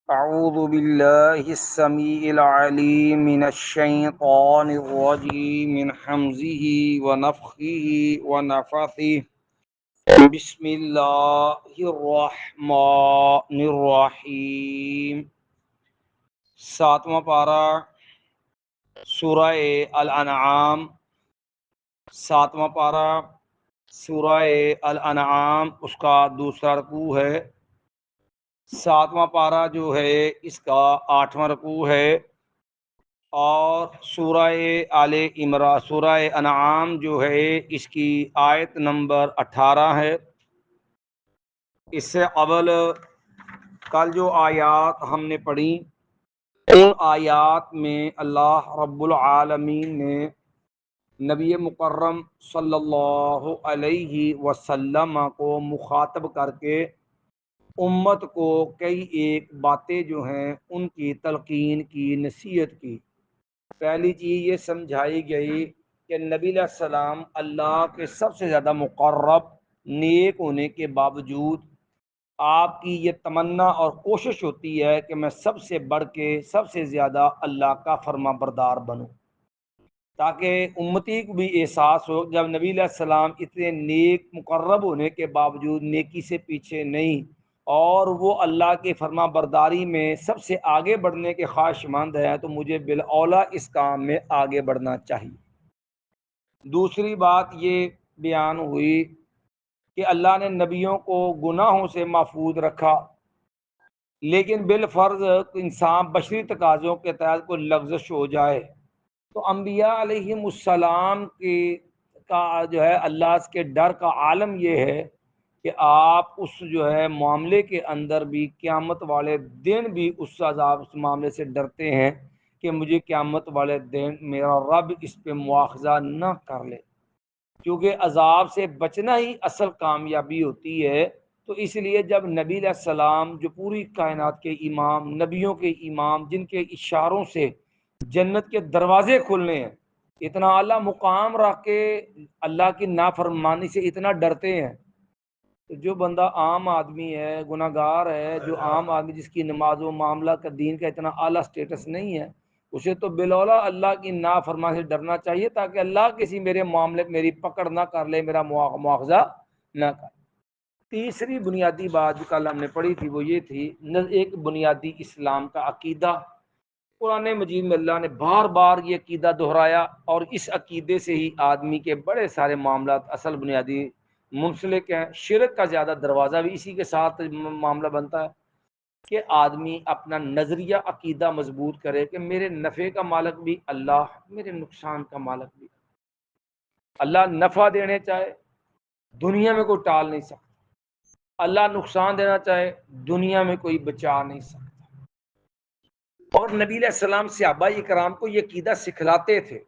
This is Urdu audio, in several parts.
أعوذ بالله السميع العليم من الشيطان الرجيم من حمزه ونفخه ونفثه بسم الله الرحمن الرحیم۔ ساتواں پارہ سورہ الانعام، ساتواں پارہ سورہ الانعام اس کا دوسرا رکوع ہے۔ ساتواں پارہ جو ہے اس کا 8واں رکوع ہے، اور سورہ آل عمران، سورہ انعام جو ہے اس کی آیت نمبر 18 ہے۔ اس سے قبل کل جو آیات ہم نے پڑھی، ان آیات میں اللہ رب العالمین نے نبی مکرم صلی اللہ علیہ وسلم کو مخاطب کر کے امت کو کئی ایک باتیں جو ہیں ان کی تلقین کی، نصیحت کی۔ پہلی چیز یہ سمجھائی گئی کہ نبی علیہ السلام اللہ کے سب سے زیادہ مقرب نیک ہونے کے باوجود آپ کی یہ تمنا اور کوشش ہوتی ہے کہ میں سب سے بڑھ کے سب سے زیادہ اللہ کا فرما بردار بنوں، تاکہ امتی کو بھی احساس ہو جب نبی علیہ السلام اتنے نیک مقرب ہونے کے باوجود نیکی سے پیچھے نہیں، اور وہ اللہ کے فرما برداری میں سب سے آگے بڑھنے کے خواہش مند ہے، تو مجھے بالاولیٰ اس کام میں آگے بڑھنا چاہیے۔ دوسری بات یہ بیان ہوئی کہ اللہ نے نبیوں کو گناہوں سے محفوظ رکھا، لیکن بالفرض انسان بشری تقاضوں کے تحت کوئی لغزش ہو جائے تو انبیاء علیہم السلام کا جو ہے اللہ کے ڈر کا عالم یہ ہے کہ آپ اس جو ہے معاملے کے اندر بھی قیامت والے دن بھی اس عذاب، اس معاملے سے ڈرتے ہیں کہ مجھے قیامت والے دن میرا رب اس پہ مواخذہ نہ کر لے، کیونکہ عذاب سے بچنا ہی اصل کامیابی ہوتی ہے۔ تو اس لیے جب نبی علیہ السلام جو پوری کائنات کے امام، نبیوں کے امام، جن کے اشاروں سے جنت کے دروازے کھلنے ہیں، اتنا اعلیٰ مقام رکھ کے اللہ کی نافرمانی سے اتنا ڈرتے ہیں، تو جو بندہ عام آدمی ہے، گناہ گار ہے، جو عام آدمی جس کی نماز و معاملہ کا دین کا اتنا اعلیٰ سٹیٹس نہیں ہے، اسے تو بالاولیٰ اللہ کی نافرمانی سے ڈرنا چاہیے، تاکہ اللہ کسی میرے معاملے میری پکڑ نہ کر لے، میرا مواخذہ نہ کر۔ تیسری بنیادی بات جو کل ہم نے پڑھی تھی وہ یہ تھی، ایک بنیادی اسلام کا عقیدہ۔ قرآن مجید میں اللہ نے بار بار یہ عقیدہ دہرایا، اور اس عقیدے سے ہی آدمی کے بڑے سارے معاملات اصل بنیادی منسلک ہیں۔ شرک کا زیادہ دروازہ بھی اسی کے ساتھ معاملہ بنتا ہے کہ آدمی اپنا نظریہ عقیدہ مضبوط کرے کہ میرے نفع کا مالک بھی اللہ، میرے نقصان کا مالک بھی اللہ۔ نفع دینے چاہے دنیا میں کوئی ٹال نہیں سکتا، اللہ نقصان دینا چاہے دنیا میں کوئی بچا نہیں سکتا۔ اور نبی علیہ السلام صحابہ اکرام کو یہ عقیدہ سکھلاتے تھے۔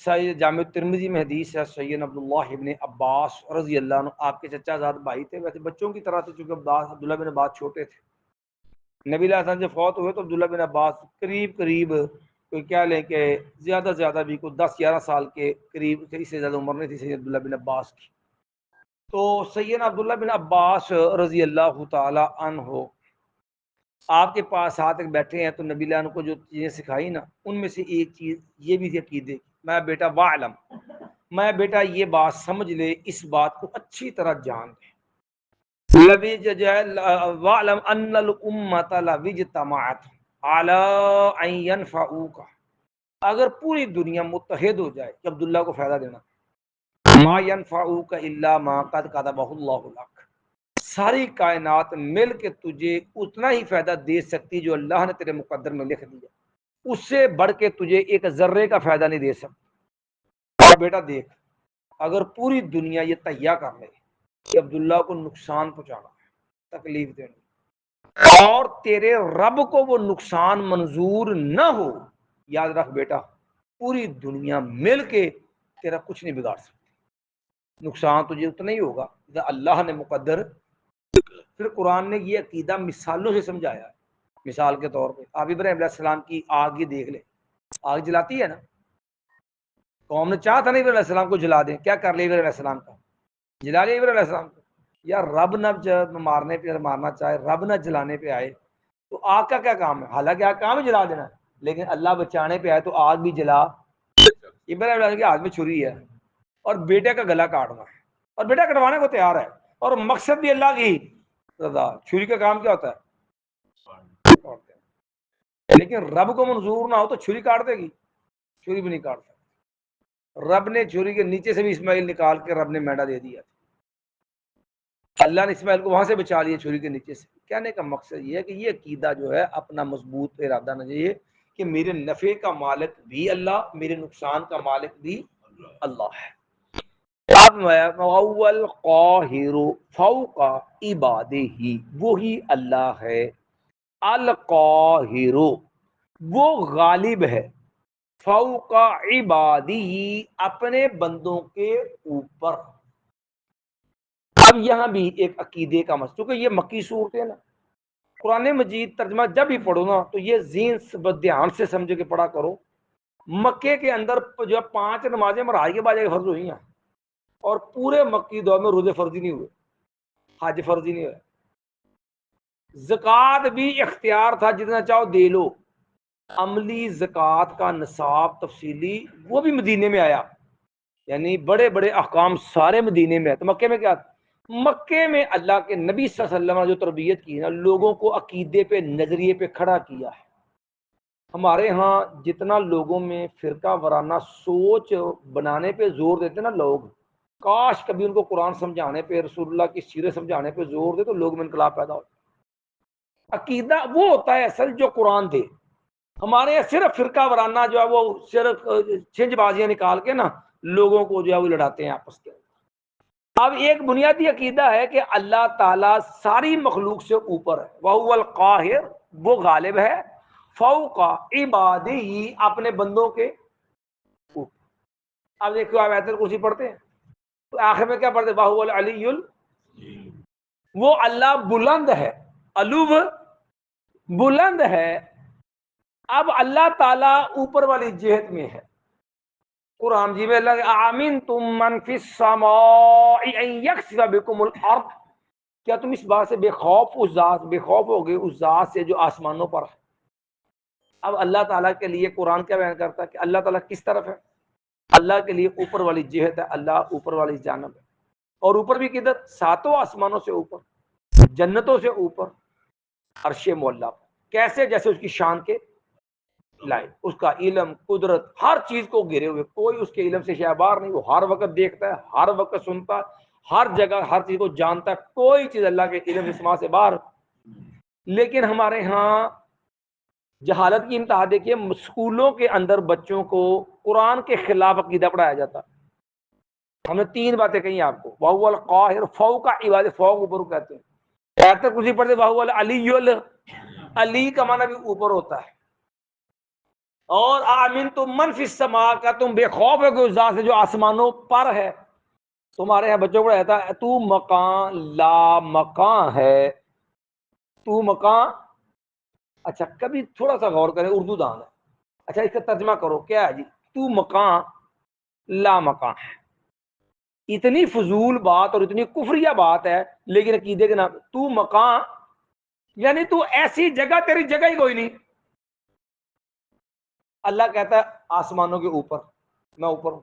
سید جامع ترمذی میں حدیث ہے، سید عبداللہ ابن عباس رضی اللہ عنہ، آپ کے چچا زاد بھائی تھے، ویسے بچوں کی طرح تھے، چونکہ عبداللہ بن عباس چھوٹے تھے۔ نبی علیہ السلام جب فوت ہوئے تو عبداللہ بن عباس قریب کوئی کیا لیں کہ زیادہ بھی کوئی 10-11 سال کے قریب تھے، اس سے زیادہ عمر نہیں تھی سید عبداللہ بن عباس کی۔ تو سیدنا عبداللہ بن عباس رضی اللہ تعالی عنہ آپ کے پاس ساتھ بیٹھے ہیں، تو نبی اللہ عنہ کو جو چیزیں سکھائی نا، ان میں سے ایک چیز یہ بھی تھی عقیدے کی، میں بیٹا وعلم، میں بیٹا یہ بات سمجھ لے، اس بات کو اچھی طرح جان لے، وعلم ان الامۃ لاجتمعت علی ان ينفعوک، اگر پوری دنیا متحد ہو جائے کہ عبداللہ کو فائدہ دینا، ما ينفعوک الا ما قد كتبه اللہ لک، ساری کائنات مل کے تجھے اتنا ہی فائدہ دے سکتی جو اللہ نے تیرے مقدر میں لکھ دیا، اس سے بڑھ کے تجھے ایک ذرے کا فائدہ نہیں دے سکتی۔ بیٹا دیکھ، اگر پوری دنیا یہ تہیا کر لے کہ عبداللہ کو نقصان پہنچانا، تکلیف دینا، اور تیرے رب کو وہ نقصان منظور نہ ہو، یاد رکھ بیٹا پوری دنیا مل کے تیرا کچھ نہیں بگاڑ سکتی، نقصان تجھے اتنا ہی ہوگا جب اللہ نے مقدر۔ پھر قرآن نے یہ عقیدہ مثالوں سے سمجھایا ہے۔ مثال کے طور پہ آپ ابراہیم علیہ السلام کی آگ یہ دیکھ لیں، آگ جلاتی ہے نا، قوم نے چاہا تھا نا ابراہیم علیہ السلام کو جلا دیں، کیا کر لیا ابراہیم علیہ السلام کا؟ جلا لیا ابراہیم علیہ السلام کو۔ یا رب نہ مارنے پہ مارنا چاہے، رب نہ جلانے پہ آئے تو آگ کا کیا کام ہے؟ حالانکہ آگ کام ہے جلا دینا، لیکن اللہ بچانے پہ آئے تو آگ بھی جلا۔ ابراہیم کے ہاتھ میں چھری ہے اور بیٹے کا گلا کاٹنا ہے، اور بیٹا کٹوانے کو تیار ہے، اور مقصد بھی اللہ کی رضا۔ چھری کا کام کیا ہوتا ہے؟ لیکن رب کو منظور نہ ہو تو چھری کاٹ دے گی؟ چھری بھی نہیں کاٹ سکتی۔ رب نے چھری کے نیچے سے بھی اسماعیل نکال کے رب نے مینڈا دے دیا، اللہ نے اسماعیل کو وہاں سے بچا لیا چھری کے نیچے سے۔ کہنے کا مقصد یہ ہے کہ یہ عقیدہ جو ہے اپنا مضبوط ارادہ نہ چاہیے کہ میرے نفع کا مالک بھی اللہ، میرے نقصان کا مالک بھی اللہ ہے۔ اب اول قاہر فوق عبادہ، وہی اللہ ہے القاہر، وہ غالب ہے، فوق عبادہ، اپنے بندوں کے اوپر۔ اب یہاں بھی ایک عقیدے کا مسئلہ، کیونکہ یہ مکی صورت ہے نا، قرآن مجید ترجمہ جب بھی پڑھو نا تو یہ ذہن دھیان سے سمجھ کے پڑھا کرو۔ مکے کے اندر جو 5 نمازیں مرائی کے بعد فرض ہوئی ہیں، اور پورے مکی دور میں روزے فرضی نہیں ہوئے، حج فرضی نہیں ہوئے، زکوٰۃ بھی اختیار تھا جتنا چاہو دے لو۔ عملی زکوٰۃ کا نصاب تفصیلی وہ بھی مدینے میں آیا، یعنی بڑے بڑے احکام سارے مدینے میں ہے۔ تو مکے میں کیا تھا؟ مکے میں اللہ کے نبی صلی اللہ علیہ وسلم نے جو تربیت کی نا، لوگوں کو عقیدے پہ نظریے پہ کھڑا کیا ہے۔ ہمارے ہاں جتنا لوگوں میں فرقہ وارانہ سوچ بنانے پہ زور دیتے نا لوگ، کاش کبھی ان کو قرآن سمجھانے پہ، رسول اللہ کی سیرت سمجھانے پہ زور دے تو لوگ میں انقلاب پیدا ہو۔ عقیدہ وہ ہوتا ہے اصل جو قرآن دے۔ ہمارے یہاں صرف فرقہ وارانہ جو ہے وہ صرف چھنج بازیاں نکال کے نا لوگوں کو جو ہے وہ لڑاتے ہیں آپس کے۔ اب ایک بنیادی عقیدہ ہے کہ اللہ تعالیٰ ساری مخلوق سے اوپر ہے، وَهُوَ الْقَاهِرُ، وہ غالب ہے، فوق عبادہ، اپنے بندوں کے اوپر۔ اب دیکھو آپ آیت الکرسی پڑھتے ہیں تو آخر میں کیا پڑھتے ہیں؟ وَهُوَ الْعَلِيُّ، وہ اللہ بلند ہے، علو بلند ہے۔ اب اللہ تعالیٰ اوپر والی جہت میں ہے۔ قرآن جی میں اللہ آمنتم من فی السماء ان یخسف بکم الارض، کیا تم اس بات سے بے خوف ہو گئے اس ذات سے جو آسمانوں پر ہے؟ اب اللہ تعالیٰ کے لیے قرآن کیا بیان کرتا ہے کہ اللہ تعالیٰ کس طرف ہے؟ اللہ کے لیے اوپر والی جہت ہے، اللہ اوپر والی جانب ہے، اور اوپر بھی کدھر؟ 7 آسمانوں سے اوپر، جنتوں سے اوپر، عرش معلیٰ پر۔ کیسے؟ جیسے اس کی شان کے لائق، اس کا علم، قدرت، ہر چیز کو گھیرے ہوئے، کوئی اس کے علم سے شائبار نہیں، وہ ہر وقت دیکھتا ہے، ہر وقت سنتا ہے، ہر جگہ ہر چیز کو جانتا ہے، کوئی چیز اللہ کے علم سما سے باہر۔ لیکن ہمارے ہاں جہالت کی انتہا دیکھیے، اسکولوں کے اندر بچوں کو قرآن کے خلاف عقیدہ پڑھایا جاتا۔ ہم نے 3 باتیں کہی آپ کو، وَهُوَ الْقَاهِرُ فَوْقَ عِبَادِهِ، فوق اوپر کہتے ہیں۔ آیت کرسی پڑھتے وَهُوَ الْعَلِيُّ، علی کا معنی بھی اوپر ہوتا ہے۔ اور آمنتم من فی السماء، کا تم بے خوف ہو کہ اس ذات سے جو آسمانوں پر ہے۔ تمہارے یہاں بچوں کو رہتا ہے تو مکان لا مکان ہے، تو مکان۔ اچھا کبھی تھوڑا سا غور کریں، اردو دان ہے، اچھا اس کا ترجمہ کرو کیا ہے جی؟ تو مکان لا مکان ہے۔ اتنی فضول بات اور اتنی کفریہ بات ہے، لیکن عقیدے کے نام تو مکان، یعنی تو ایسی جگہ، تیری جگہ ہی کوئی نہیں۔ اللہ کہتا ہے آسمانوں کے اوپر، میں اوپر ہوں،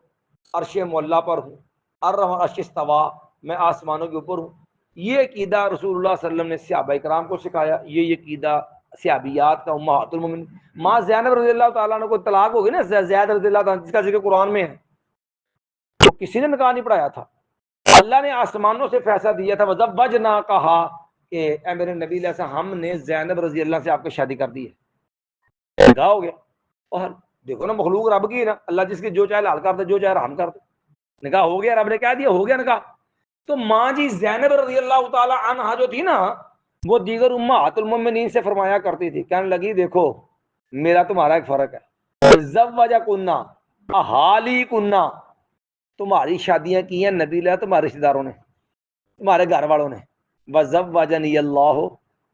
عرش معلیٰ پر ہوں، الرحمن عرش استوا، میں آسمانوں کے اوپر ہوں۔ یہ عقیدہ رسول اللہ صلی اللہ علیہ وسلم نے صحابہ کرام کو سکھایا، یہ عقیدہ صحابیات کا امہات المومنین۔ ماں زینب رضی اللہ تعالیٰ عنہ کو طلاق ہو گئی نا، زید رضی اللہ تعالیٰ جس کا ذکر قرآن میں ہے، تو کسی نے نکاح نہیں پڑھایا تھا، اللہ نے آسمانوں سے فیصلہ دیا تھا، وزوجنا، کہا کہ اے میرے نبی علیہ السلام، ہم نے زینب رضی اللہ سے آپ کی شادی کر دی ہے، نکاح ہو گیا۔ اور دیکھو نا مخلوق رب کی نا، اللہ جس کی جو چاہے لال کر دے، جو چاہے حرام کر دے، نکاح ہو گیا، رب نے کہہ دیا ہو گیا نکاح۔ تو ماں جی زینب رضی اللہ تعالی عنہا جو تھی نا، وہ دیگر امہات المومنین سے فرمایا کرتی تھی، کہنے لگی دیکھو میرا تمہارا ایک فرق ہے، زوجکننا اہالیکننا، تمہاری شادیاں کی ہیں نبی اللہ تمہارے رشتہ داروں نے، تمہارے گھر والوں نے، وزوجنی اللہ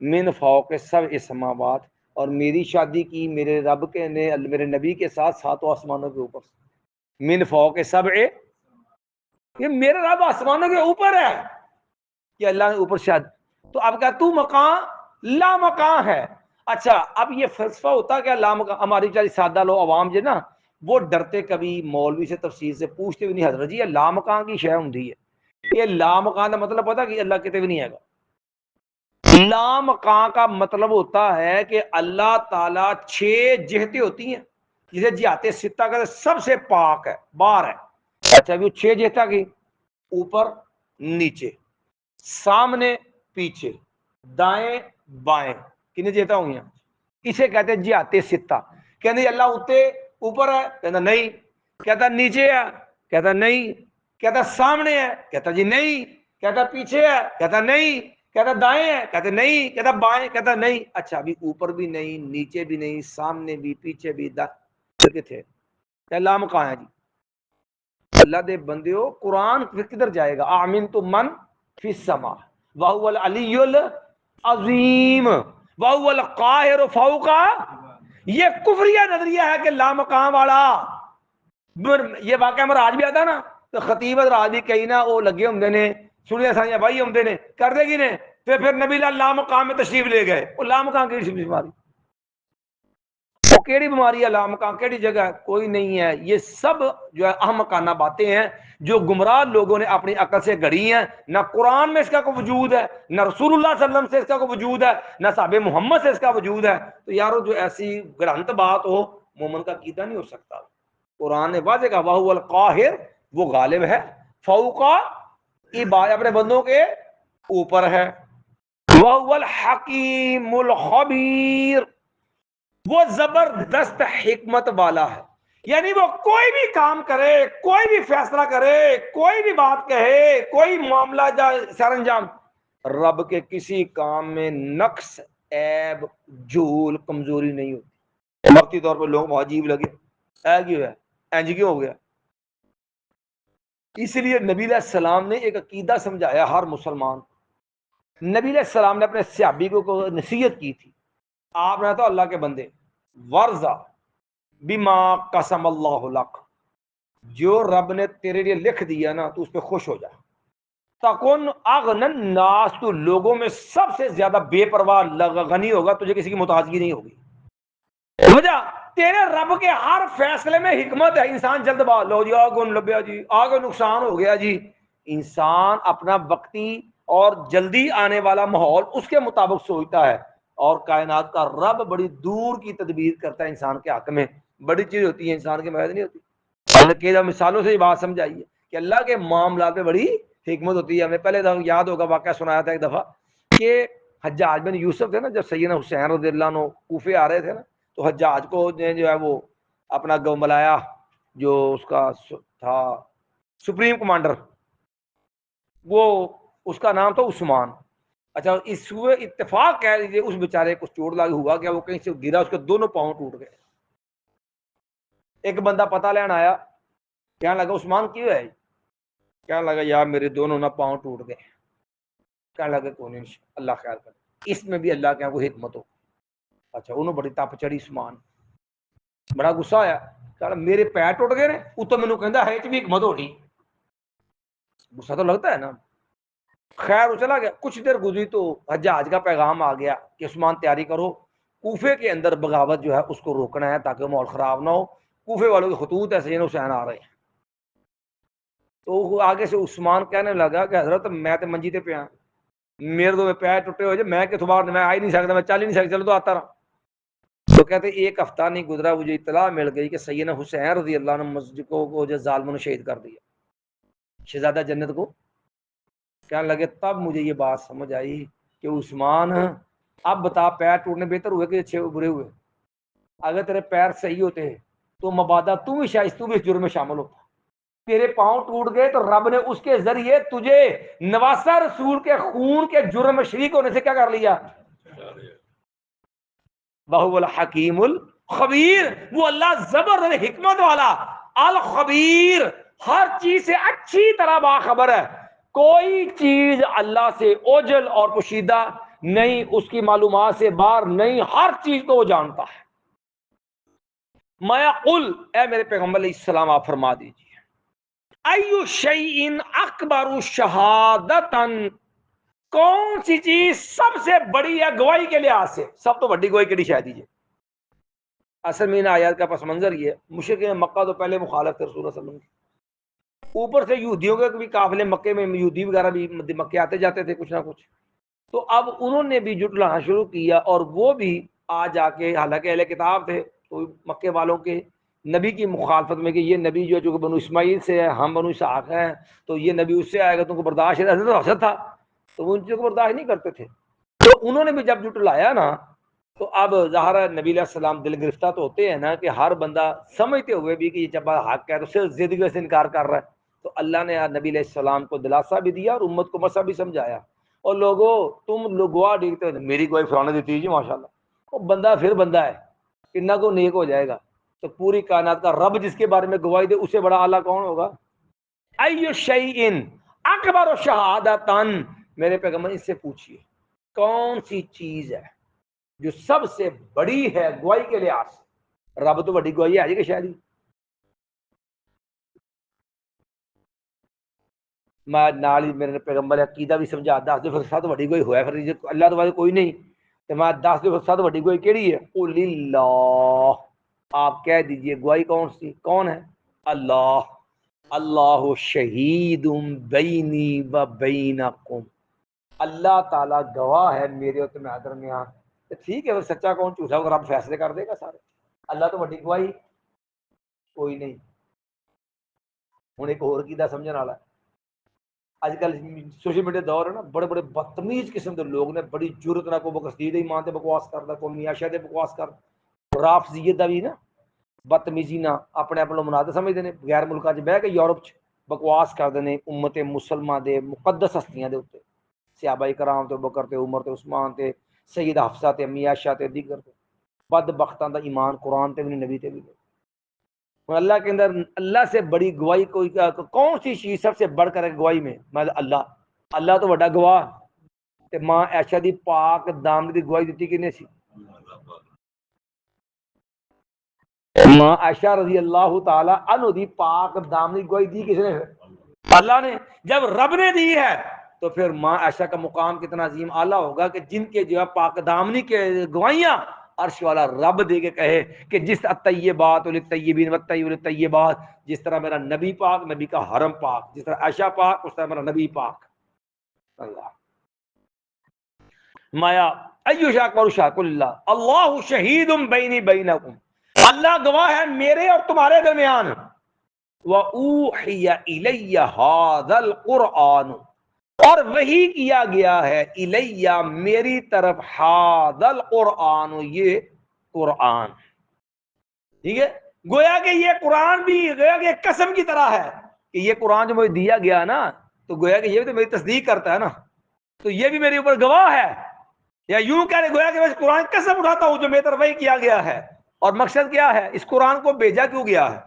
من فوق 7 سماوات، اور میری شادی کی میرے رب کے نے میرے نبی کے ساتھ 7 آسمانوں کے اوپر، من فوق 7، یہ میرے رب آسمانوں کے اوپر ہے، کہ اللہ نے اوپر شاد۔ تو اب کہا تو مکان لا مکان ہے، اچھا اب یہ فلسفہ ہوتا کہ ہماری چالی سادہ لو عوام جو نا وہ ڈرتے کبھی مولوی سے تفسیر سے پوچھتے بھی نہیں، حضرت جی یہ لامکان کی شے ہوندی ہے، یہ لامکان کا مطلب پتا کہ اللہ کتے بھی نہیں ہے گا۔ لامکان کا مطلب ہوتا ہے کہ اللہ تعالیٰ 6 جہتیں ہوتی ہیں جسے جہات ستہ کا سب سے پاک ہے، باہر ہے۔ اچھا وہ 6 جہتیں کی اوپر نیچے سامنے پیچھے دائیں بائیں کتنی جہتیں ہوئی ہیں، اسے کہتے ہیں جہات ستہ۔ کہتے اللہ اتنے اوپر ہے، کہتا نہیں، کہتا نیچے ہے، کہتا نہیں، کہتا سامنے ہے، کہتا جی نہیں، کہتا پیچھے ہے، کہتا نہیں، کہتا دائیں ہے، کہتا نہیں، کہتا بائیں، کہتا نہیں۔ اچھا ابھی اوپر بھی نہیں، نیچے بھی نہیں، سامنے بھی پیچھے بھی تھے لام کہاں ہے جی؟ اللہ دے بندیو قرآن کدھر جائے گا؟ آمین تو من فی السماء وہو العلی العظیم وہو القاہر فوق۔ یہ کفریہ نظریہ ہے کہ لامکان والا یہ واقعہ ہمارا آج بھی آتا نا تو خطیب راج بھی کئی نہ وہ لگے ہوں نے سنیا سانیاں بھائی ہوں نے کر دے گی نے پھر نبی لامکان میں تشریف لے گئے۔ وہ لامکان کی بیماری، وہ کیڑی بیماری ہے؟ لامکان کیڑی جگہ ہے؟ کوئی نہیں ہے۔ یہ سب جو ہے احمقانہ باتیں ہیں جو گمراہ لوگوں نے اپنی عقل سے گھڑی ہیں۔ نہ قرآن میں اس کا کوئی وجود ہے، نہ رسول اللہ صلی اللہ علیہ وسلم سے اس کا کوئی وجود ہے، نہ صحابہ محمد سے اس کا وجود ہے۔ تو یارو جو ایسی گرانت بات ہو مومن کا عقیدہ نہیں ہو سکتا۔ قرآن نے واضح کہا وہو القاہر، وہ غالب ہے، فوق اپنے بندوں کے اوپر ہے، وہو الحکیم الخبیر، وہ زبردست حکمت والا ہے۔ یعنی وہ کوئی بھی کام کرے، کوئی بھی فیصلہ کرے، کوئی بھی بات کہے، کوئی معاملہ سر انجام، رب کے کسی کام میں نقص، عیب، جھول، کمزوری نہیں ہوتی۔ وقتی طور پر لوگ عجیب لگے کیوں ہے، اینج کیوں ہو گیا؟ اس لیے نبی علیہ السلام نے ایک عقیدہ سمجھایا ہر مسلمان کو۔ نبی علیہ السلام نے اپنے صحابی کو نصیحت کی تھی، آپ نے تو اللہ کے بندے ورزا بما قسم اللہ لک، جو رب نے تیرے لیے لکھ دیا نا تو اس پہ خوش ہو جا۔ تکن اغنى الناس، تو لوگوں میں سب سے زیادہ بے پرواہ غنی ہوگا، تجھے کسی کی محتاجگی نہیں ہوگی۔ وجہ تیرے رب کے ہر فیصلے میں حکمت ہے۔ انسان جلد باز، لو جی آگے لبیا جی، آگے نقصان ہو گیا جی۔ انسان اپنا وقتی اور جلدی آنے والا ماحول اس کے مطابق سوچتا ہے، اور کائنات کا رب بڑی دور کی تدبیر کرتا ہے انسان کے حق میں، بڑی چیز ہوتی ہے، انسان کے محض نہیں ہوتی۔ اللہ مثالوں سے یہ بات سمجھائیے کہ اللہ کے معاملات میں بڑی حکمت ہوتی ہے۔ ہمیں پہلے یاد ہوگا واقعہ سنایا تھا ایک دفعہ کہ حجاج بن یوسف تھے نا، جب سیدنا حسین رضی اللہ عنہ کوفے آ رہے تھے نا تو حجاج کو جو ہے وہ اپنا ملایا، جو اس کا تھا سپریم کمانڈر، وہ اس کا نام تھا عثمان۔ اچھا اس ہوئے اتفاق کہہ لیجیے اس بیچارے کو چوٹ لاگی ہوا کہ وہ کہیں سے گرا، اس کے دونوں پاؤں ٹوٹ گئے۔ ایک بندہ پتہ لینا آیا، کہنے لگا عثمان کیوں ہے؟ کہنے لگا یار میرے دونوں نہ پاؤں ٹوٹ گئے۔ کہنے لگا کون اللہ خیر کر، اس میں بھی اللہ کے یہاں کوئی حکمت ہو۔ اچھا انہوں بڑی تپ چڑھی، عثمان بڑا غصہ آیا، کہ میرے پیر ٹوٹ گئے نے اتو مینوں کہندا ہے بھی حکمت ہو رہی، غصہ تو لگتا ہے نا۔ خیر وہ چلا گیا، کچھ دیر گزری تو حجاج کا پیغام آ گیا کہ عثمان تیاری کرو، کوفے کے اندر بغاوت جو ہے اس کو روکنا ہے تاکہ ماحول خراب نہ ہو، کوفے والوں کے خطوط ایسے حسین آ رہے ہیں۔ تو آگے سے عثمان کہنے لگا کہ حضرت میں تو منجی تے پیا، میرے تو پیر ٹوٹے ہوئے، میں کتوں باہر میں آ ہی نہیں سکتا، میں چل ہی نہیں سکتا، چلو تو آتا رہا۔ تو کہتے ایک ہفتہ نہیں گزرا مجھے اطلاع مل گئی کہ سیدنا حسین رضی اللہ عنہ مسجد کو جو ظالموں نے شہید کر دیا، شہزادہ جنت کو۔ کہنے لگے تب مجھے یہ بات سمجھ آئی کہ عثمان اب بتا پیر ٹوٹنے بہتر ہوئے کہ اچھے برے ہوئے؟ اگر تیرے پیر صحیح ہوتے تو مبادہ تو بھی شاید تو بھی اس جرم میں شامل ہوتا۔ تیرے پاؤں ٹوٹ گئے تو رب نے اس کے ذریعے تجھے نواسہ رسول کے خون کے جرم میں شریک ہونے سے کیا کر لیا؟ وَهُوَ الْحَكِيمُ الْخَبِيرُ، وہ اللہ زبردست حکمت والا الخبیر، ہر چیز سے اچھی طرح باخبر ہے۔ کوئی چیز اللہ سے اوجل اور پوشیدہ نہیں، اس کی معلومات سے باہر نہیں، ہر چیز کو وہ جانتا ہے۔ میں قل، اے میرے پیغمبر علیہ السلام آپ فرما دیجیے، ایو شیء اکبر شہادتاً، کون سی چیز سب سے بڑی ہے گواہی کے لحاظ سے؟ سب تو بڑی گواہی کیڑی شاید دیجیے. اصل میں ان آیات کا پس منظر یہ ہے، مشرکین مکہ تو پہلے مخالف تھے رسول اللہ صلی اللہ علیہ وسلم کی، اوپر سے یہودیوں کے بھی قافلے مکے میں، یہودی وغیرہ بھی مکے آتے جاتے تھے کچھ نہ کچھ، تو اب انہوں نے بھی جھٹلانا شروع کیا، اور وہ بھی آ جا کے، حالانکہ اہل کتاب تھے تو مکے والوں کے نبی کی مخالفت میں کہ یہ نبی جو ہے جو کہ بنو اسماعیل سے ہے، ہم بنو اسحاق ہیں، تو یہ نبی اس سے آئے گا، تم کو برداشت ہے، حضرت حسد تھا تو وہ ان چیزوں کو برداشت نہیں کرتے تھے. تو انہوں نے بھی جب جھٹلایا نا، تو اب ظاہر ہے نبی علیہ السلام دل گرفتہ تو ہوتے ہیں نا، کہ ہر بندہ سمجھتے ہوئے بھی کہ یہ جب حق ہے تو صرف زدگی سے انکار کر رہا ہے، تو اللہ نے نبی علیہ السلام کو دلاسا بھی دیا اور امت کو مسا بھی سمجھایا. اور لوگوں تم لوگ گواہ دیکھتے ہو، میری گواہی فلاں دیتی جی ماشاءاللہ، وہ بندہ پھر بندہ ہے، کتنا کو نیک ہو جائے گا. تو پوری کائنات کا رب جس کے بارے میں گواہی دے، اسے بڑا اعلیٰ کون ہوگا؟ ایو شیئن اکبر شہادتن، میرے پیغمبر اس سے پوچھئے کون سی چیز ہے جو سب سے بڑی ہے گواہی کے لحاظ سے؟ رب تو بڑی گواہی ہے جی کہ شاید ہی میں نال ہی میرے پیغمبر عقیدہ بھی سمجھا دس دے، پھر سب بڑی گواہی ہوا ہے، پھر اللہ تو بعد کوئی نہیں، تو میں دس دے پھر سب بڑی گواہی کیڑی ہے؟ قل اللہ، آپ کہہ دیجئے گواہی کون سی، کون ہے؟ اللہ. اللہ شہید بینی و بینکم، اللہ تعالیٰ گواہ ہے میرے اور تمہارے درمیان. ٹھیک ہے، سچا کون جھوٹا ہوگا رب فیصلے کر دے گا سارے. اللہ تو بڑی گواہی کوئی نہیں. ہوں ایک اور کی سمجھنے والا، اج کل سوشل میڈیا دور ہے نا، بڑے بڑے بدتمیز قسم کے لوگ نے بڑی جرت نہ کو بکسید ایمان تے بکواس کردا، کوئی میاں شاہ تے بکواس کر، رافضیت دا بھی نا بدتمیزی نہ اپنے آپ کو مناظر سمجھتے ہیں، غیر ملکاں چ بہ کے یورپ چ بکواس کرتے ہیں امت مسلمہ دے مقدس ہستیاں دے اوتے، صحابہ کرام تے بکر تے عمر تے عثمان تے سیدہ حفصہ تے امی عائشہ تے دیگر تے. بدبختاں دا ایمان قرآن تے بھی نہیں، نبی تے بھی نہیں. اللہ کے اندر اللہ سے بڑی گواہی کوئی کون سی چیز سب سے بڑھ کر ہے گواہی میں؟ اللہ. اللہ تو بڑا گواہ. تے ماں عائشہ دی پاک دامن دی گواہی دیتی کنے سی؟ ماں عائشہ رضی اللہ تعالی عنہ دی پاک دامن دی گواہی دی کس نے؟ اللہ نے. جب رب نے دی ہے تو پھر ماں عائشہ کا مقام کتنا عظیم اعلیٰ ہوگا کہ جن کے جو ہے پاک دامنی کے گواہیاں عرش والا رب دے کے کہے کہ جس الطیبات للطیبین والطیب للطیبات، جس طرح میرا نبی پاک، نبی کا حرم پاک، جس طرح عائشہ پاک اس طرح میرا نبی پاک. اللہ مایا ایو شاک اور شاک اللہ اللہ شہید بینی بینکم، اللہ گواہ ہے میرے اور تمہارے درمیان. وَأُوحِيَ إِلَيَّ هَذَا الْقُرْآنُ، اور وحی کیا گیا ہے الیہ میری طرف، هَذَا الْقُرْآنُ یہ قرآن. ٹھیک ہے، گویا کہ یہ قرآن بھی گویا کہ ایک قسم کی طرح ہے کہ یہ قرآن جو مجھے دیا گیا نا، تو گویا کہ یہ بھی تو میری تصدیق کرتا ہے نا، تو یہ بھی میرے اوپر گواہ ہے. یا یوں کہہ رہے گویا کہ میں اس قرآن کی قسم اٹھاتا ہوں جو میری طرف وحی کیا گیا ہے. اور مقصد کیا ہے؟ اس قرآن کو بھیجا کیوں گیا ہے؟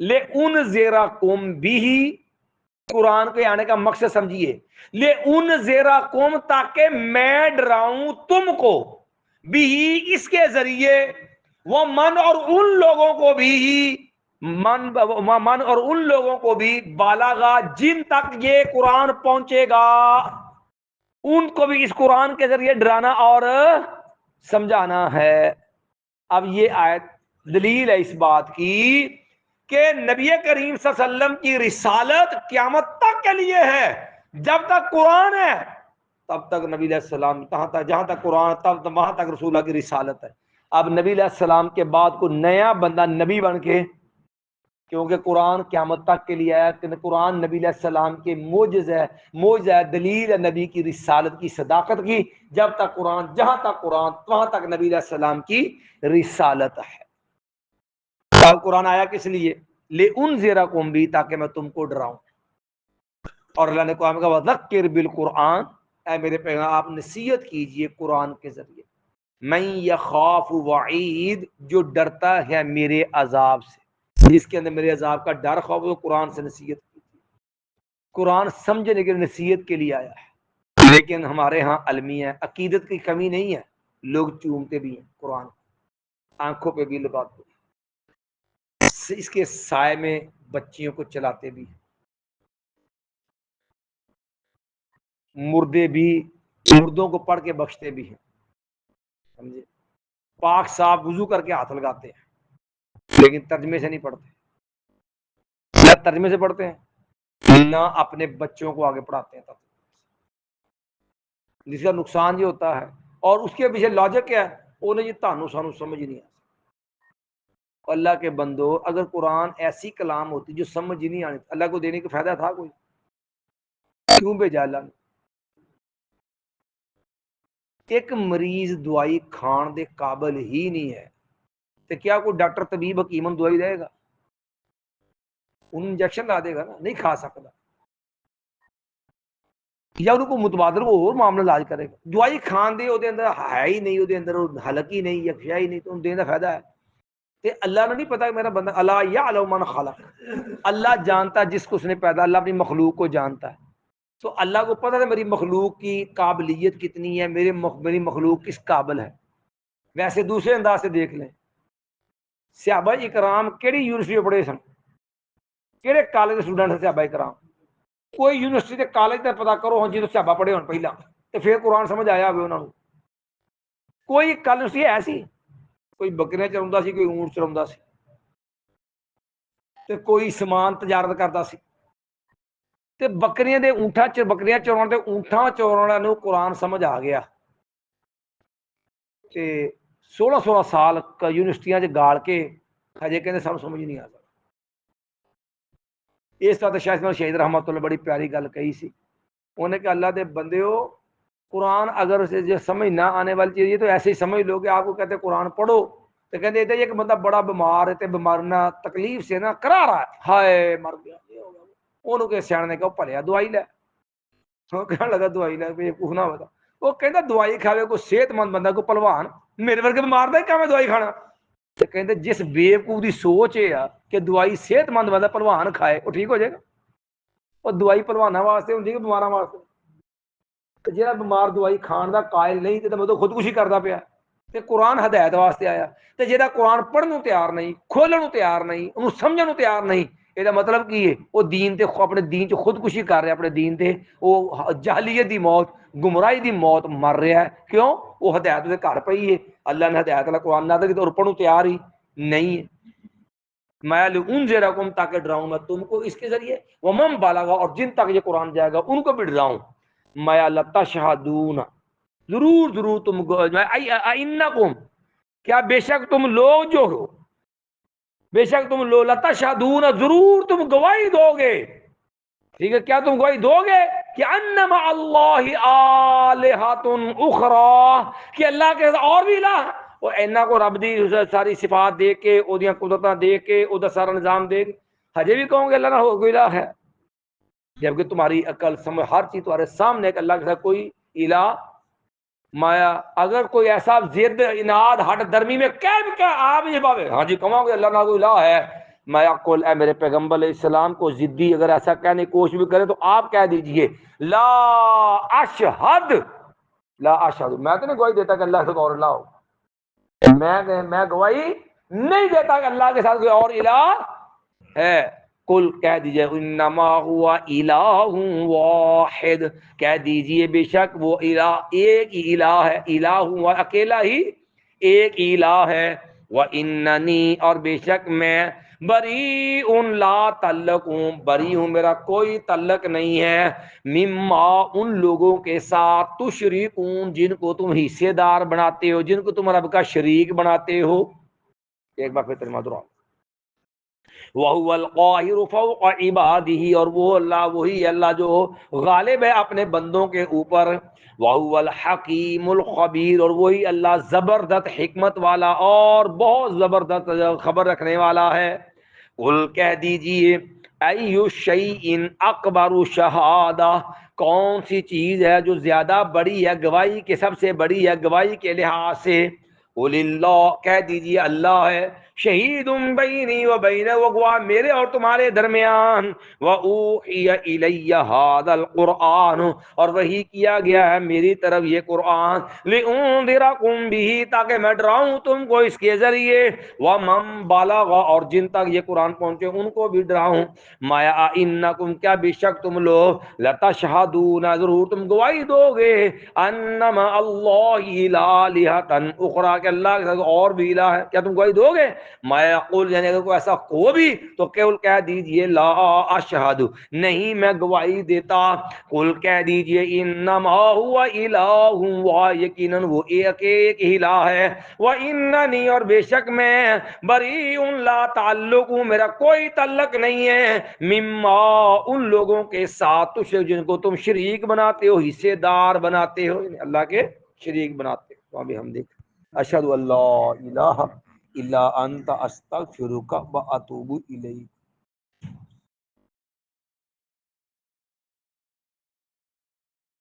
لِأُنذِرَكُم بِهِ، قرآن کے آنے کا مقصد سمجھیے، لِأُنذِرَكُم تاکہ میں ڈراؤں تم کو، بِهِ اس کے ذریعے، وَمَنْ اور ان لوگوں کو بھی، من اور ان لوگوں کو بھی، بالغا جن تک یہ قرآن پہنچے گا، ان کو بھی اس قرآن کے ذریعے ڈرانا اور سمجھانا ہے. اب یہ آیت دلیل ہے اس بات کی کہ نبی کریم صلی اللہ علیہ وسلم کی رسالت قیامت تک کے لیے ہے. جب تک قرآن ہے تب تک نبی علیہ السلام، جہاں تک قرآن تب وہاں تک رسول اللہ کی رسالت ہے. اب نبی علیہ السلام کے بعد کوئی نیا بندہ نبی بن کے، کیونکہ قرآن قیامت تک کے لیے ہے، قرآن نبی علیہ السلام کے موجز ہے، دلیل ہے نبی کی رسالت کی صداقت کی. جب تک قرآن، جہاں تک قرآن وہاں تک نبی علیہ السلام کی رسالت ہے. اب قرآن آیا کس لیے؟ لِأُنذِرَكُم بِهِ تاکہ میں تم کو ڈراؤں. اور اللہ نے کہا وَذَكِّرْ بِالْقُرْآنِ، اے میرے پیغام آپ نصیحت کیجئے قرآن کے ذریعے. مَن يَخَافُ وَعِيدِ، جو ڈرتا ہے میرے عذاب سے، جس کے اندر میرے عذاب کا ڈر خوف، وہ قرآن سے نصیحت کیجئے. قرآن سمجھنے کے نصیحت کے لیے آیا ہے. لیکن ہمارے ہاں علمی ہے، عقیدت کی کمی نہیں ہے، لوگ چومتے بھی ہیں قرآن، آنکھوں پہ بھی لگاتے ہیں، اس کے سائے میں بچیوں کو چلاتے بھی ہیں. مردے بھی مردوں کو پڑھ کے بخشتے بھی ہیں، سمجھے؟ پاک صاف وضو کر کے ہاتھ لگاتے ہیں، لیکن ترجمے سے نہیں پڑھتے، نہ ترجمے سے پڑھتے ہیں نہ اپنے بچوں کو آگے پڑھاتے ہیں، جس کا نقصان یہ ہوتا ہے۔ اور اس کے پیچھے لاجک کیا ہے؟ انہیں یہ تانو سانو سمجھ نہیں آتا۔ اللہ کے بندو، اگر قرآن ایسی کلام ہوتی جو سمجھ ہی نہیں آنی، اللہ کو دینے کا فائدہ تھا کوئی؟ کیوں بھیجا اللہ نے؟ ایک مریض دوائی کھان دے قابل ہی نہیں ہے تو کیا کوئی ڈاکٹر طبیب حکیم دوائی دے گا؟ ان انجیکشن لا دے گا نا، نہیں کھا سکتا، یا ان کو متبادل وہ اور معاملہ علاج کرے گا۔ دوائی کھان دے وہ اندر ہے ہی نہیں، وہ اندر حلق ہی نہیں، یکشا ہی نہیں، تو ان دینے کا فائدہ ہے؟ کہ اللہ نے نہیں پتا کہ میرا بندہ، اللہ یعلم من خلق، اللہ جانتا ہے جس کو اس نے پیدا، اللہ اپنی مخلوق کو جانتا ہے، تو اللہ کو پتا ہے میری مخلوق کی قابلیت کتنی ہے، میری مخلوق کس قابل ہے۔ ویسے دوسرے انداز سے دیکھ لیں، صحابہ اکرام کیڑی یونیورسٹی میں پڑھے سن، کہڑے کالج کے سٹوڈنٹ ہیں صحابہ اکرام؟ کوئی یونیورسٹی کے کالج کا پتا کرو ہاں جی تو صحابہ پڑھے ہون پہلا، تو پھر قرآن سمجھ آیا ہوئے انہوں نے؟ کوئی کالج ایسی، کوئی بکریاں چروندا سی، کوئی اونٹ چروندا سی، تے کوئی سامان تجارت کرتا سی، تے بکریاں دے اونٹاں بکریاں چورن تے اونٹاں چورن نو قرآن سمجھ آ گیا تے 16 سال یونیورسٹیاں چ گال کے ہجے کہندے سانوں سمجھ نہیں آ سکتا۔ اس طرح شاید شہید رحمت اللہ بڑی پیاری گل کہی سی، انہیں کہ اللہ دے بندیو، قرآن اگر جو سمجھ نہ آنے والی چیز ہے تو ایسے ہی سمجھ لو کہ آپ کو کہتے قرآن پڑھو تو کہتے ہیں ایک بندہ بڑا بیمار ہے تے بیمار نہ تکلیف سے نہ کرا رہا ہے، ہائے مر گیا، انہوں کے سیاح نے کہا پلیا دوائی لے، وہ کہنے لگا دوائی لے، بے وقوف نہ ہوتا، وہ کہتا دوائی کھاوے کوئی صحت مند بندہ، کوئی پلوان، میرے ورگے بیمار دا کیا میں دوائی کھانا؟ تو کہتے جس بے وقوف دی سوچ ہے کہ دوائی صحت مند بندہ پلوان کھائے وہ ٹھیک ہو جائے گا، اور دوائی پلوانا واسطے ہوندی کہ بیماراں واسطے؟ جہاں بیمار دوائی کھان دا قائل نہیں تو مطلب خودکشی کردا پیا، تے قرآن ہدایت واسطے آیا، تے جہاں قرآن پڑھن تیار نہیں، کھولن تیار نہیں، انہوں سمجھن تیار نہیں، یہ مطلب کی ہے وہ دین تے اپنے دین چ خودکشی کر رہا، اپنے دین تے وہ جہلیت دی موت، گمراہی دی موت مر رہا ہے۔ کیوں؟ وہ ہدایت دے گھر پئی ہے، اللہ نے ہدایت والا قرآن نازل کیتا اور پڑھن تیار ہی نہیں ہے۔ میں لانذرکم، تاکہ ڈراؤں میں تم کو اس کے ذریعے، ومن بالغ، اور جن تک یہ قرآن جائے گا ان کو بھی ڈراؤں، میں لتشہدون، ضرور ضرور تم انکم، کیا بے شک تم لوگ جو ہو، بے شک تم لوگ، لتشہدون، ضرور تم گواہی دو گے، ٹھیک ہے، کیا تم گواہی دو گے کہ انما اللہ الہۃ اخری، کہ اللہ کے اور بھی الہ، اور اینا کو رب دی ساری صفات دے کے، او دیاں قدرتاں دے کے، او دا سارا نظام دے کے ہجے بھی کہوں گے اللہ نہ ہو کوئی الہ ہے، جبکہ تمہاری عقل سمجھ ہر چیز تمہارے سامنے ہے کہ اللہ کے ساتھ کوئی الہ مایا۔ اگر کوئی ایسا ضد اناد ہٹ درمی میں کیا آپ یہ باوے ہاں جی کہوں گے اللہ نہ کوئی الہ ہے، میں اقول، اے میرے پیغمبر علیہ السلام کو ضدی اگر ایسا کہنے کی کوشش بھی کرے تو آپ کہہ دیجئے لا اشہد، لا اشہد، میں تو نہیں گواہی دیتا کہ اللہ سے اور الہ ہو، میں گواہی نہیں دیتا کہ اللہ کے ساتھ کوئی اور الہ ہے۔ قل، کہہ دیجئے، انما ہوا الہ واحد، کہہ دیجئے بے شک وہ الہ ایک ہی الہ ہے، الہ ہوا اکیلا ہی ایک الہ ہے، واننی، اور بے شک میں، بریء، لا تعلق ہوں، بری ہوں، میرا کوئی تعلق نہیں ہے، مما، ان لوگوں کے ساتھ، تشرکون، جن کو تم حصے دار بناتے ہو، جن کو تم رب کا شریک بناتے ہو۔ ایک بار پھر ترجمہ دہراؤ، وَهُوَ الْقَاهِرُ فَوْقَ عِبَادِهِ، اور وہ اللہ وہی اللہ جو غالب ہے اپنے بندوں کے اوپر، وَهُوَ الْحَكِيمُ الْخَبِيرُ، اور وہی اللہ زبردست حکمت والا اور بہت زبردست خبر رکھنے والا ہے۔ قل، کہہ دیجئے، ایُّ شَیْءٍ اکبر شہادہ، کون سی چیز ہے جو زیادہ بڑی ہے گواہی کے، سب سے بڑی ہے گواہی کے لحاظ سے؟ قل اللہ، کہہ دیجئے اللہ ہے، شہید بینی و بین، وہ گواہ میرے اور تمہارے درمیان، وَأُوحِيَ إِلَيَّ هَذَا الْقُرْآنُ، اور وحی کیا گیا ہے میری طرف یہ قرآن، لِأُنذِرَكُم بِهِ، تاکہ میں ڈراؤں تم کو اس کے ذریعے، وَمَن بَلَغَ، اور جن تک یہ قرآن پہنچے ان کو بھی ڈراؤں، مَا إِنَّكُمْ، کیا بے شک تم لوگ، لَتَشْهَدُونَ، ضرور تم گواہی دو گے، أَنَّ مَعَ اللَّهِ إِلَٰهًا أُخْرَىٰ، کہ اللہ کے ساتھ اور بھی الہ ہے، کیا تم گواہی دو گے؟ میں یقول، یعنی اگر کوئی ایسا ہو بھی تو قل کہہ دیجئے لا اشہد، نہیں میں گواہی دیتا، قل کہہ دیجئے انما هو الہ واحد، یقیناً وہ ایک الہ ہے، واننی، اور بے شک میں، بریء لا تعلق، میرا کوئی تعلق نہیں ہے، مما، ان لوگوں کے ساتھ، تشرک، جن کو تم شریک بناتے ہو، حصے دار بناتے ہو، یعنی اللہ کے شریک بناتے ہو۔ ابھی ہم دیکھ اشہد ان لا الہ الا انت استغفرک و اتوب الیک۔